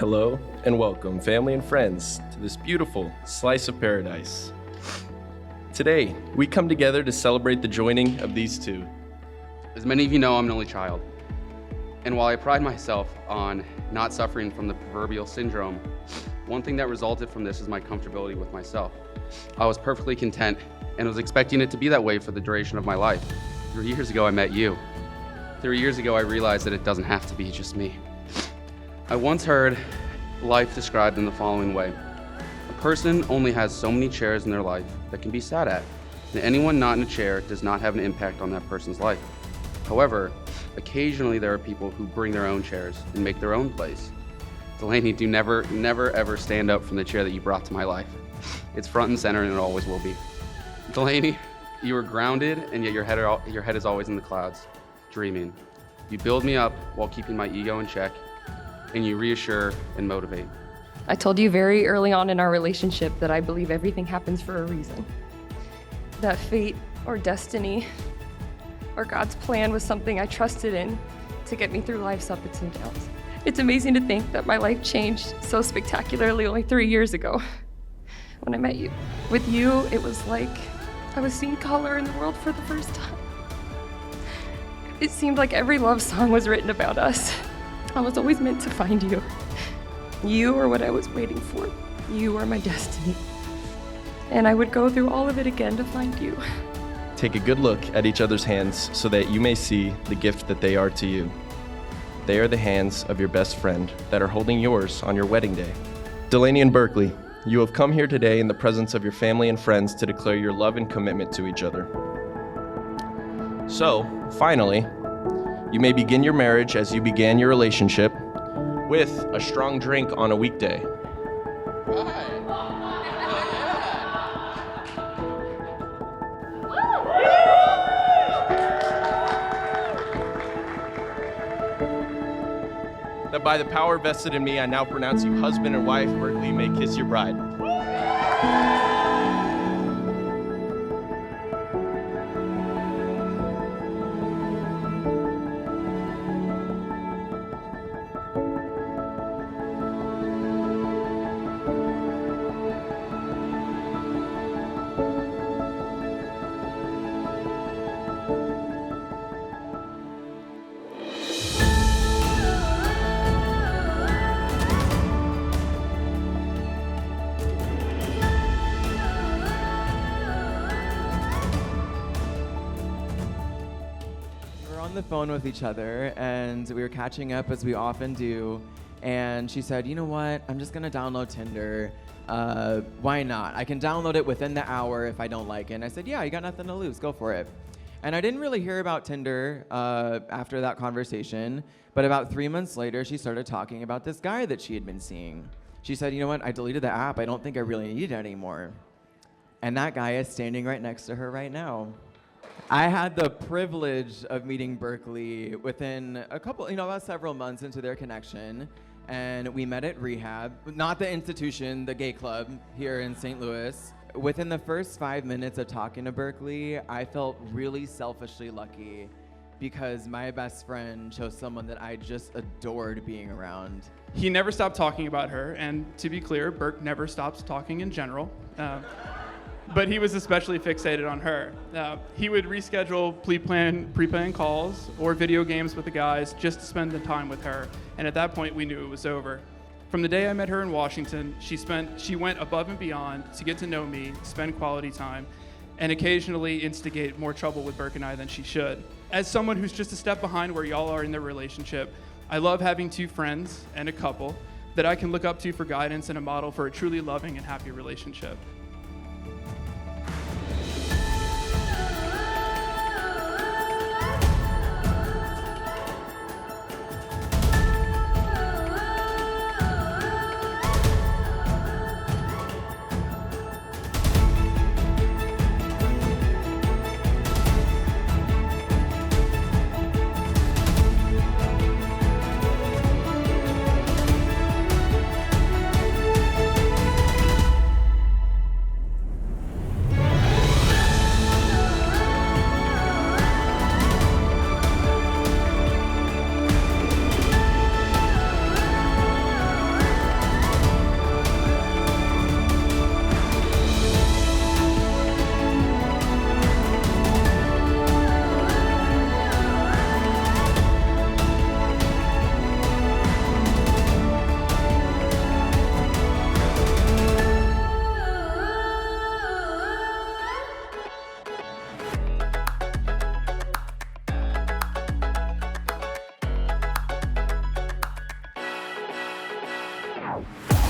Hello and welcome, family and friends, to this beautiful slice of paradise. Today, we come together to celebrate the joining of these two. As many of you know, I'm an only child. And while I pride myself on not suffering from the proverbial syndrome, one thing that resulted from this is my comfortability with myself. I was perfectly content and was expecting it to be that way for the duration of my life. 3 years ago, I met you. 3 years ago, I realized that it doesn't have to be just me. I once heard life described in the following way. A person only has so many chairs in their life that can be sat at, and anyone not in a chair does not have an impact on that person's life. However, occasionally there are people who bring their own chairs and make their own place. Delaney, do never ever stand up from the chair that you brought to my life. It's front and center and it always will be. Delaney, you are grounded and yet your head is always in the clouds, dreaming. You build me up while keeping my ego in check, and you reassure and motivate. I told you very early on in our relationship that I believe everything happens for a reason. That fate or destiny or God's plan was something I trusted in to get me through life's ups and downs. It's amazing to think that my life changed so spectacularly only 3 years ago when I met you. With you, it was like I was seeing color in the world for the first time. It seemed like every love song was written about us. I was always meant to find you. You are what I was waiting for. You are my destiny. And I would go through all of it again to find you. Take a good look at each other's hands so that you may see the gift that they are to you. They are the hands of your best friend that are holding yours on your wedding day. Delaney and Berkeley, you have come here today in the presence of your family and friends to declare your love and commitment to each other. So, finally, you may begin your marriage as you began your relationship with a strong drink on a weekday. Right. That by the power vested in me, I now pronounce you husband and wife. Berkeley, you may kiss your bride. On the phone with each other, and we were catching up as we often do, and she said, you know what, I'm just gonna download Tinder. Why not? I can download it within the hour if I don't like it. And I said, yeah, you got nothing to lose, go for it. And I didn't really hear about Tinder after that conversation, but about 3 months later, she started talking about this guy that she had been seeing. She said, you know what, I deleted the app, I don't think I really need it anymore. And that guy is standing right next to her right now. I had the privilege of meeting Berkeley within about several months into their connection, and we met at rehab, not the institution, the gay club here in St. Louis. Within the first 5 minutes of talking to Berkeley, I felt really selfishly lucky because my best friend chose someone that I just adored being around. He never stopped talking about her, and to be clear, Burke never stops talking in general. But he was especially fixated on her. He would reschedule pre-planned calls or video games with the guys just to spend the time with her. And at that point, we knew it was over. From the day I met her in Washington, she went above and beyond to get to know me, spend quality time, and occasionally instigate more trouble with Burke and I than she should. As someone who's just a step behind where y'all are in their relationship, I love having two friends and a couple that I can look up to for guidance and a model for a truly loving and happy relationship. Bye.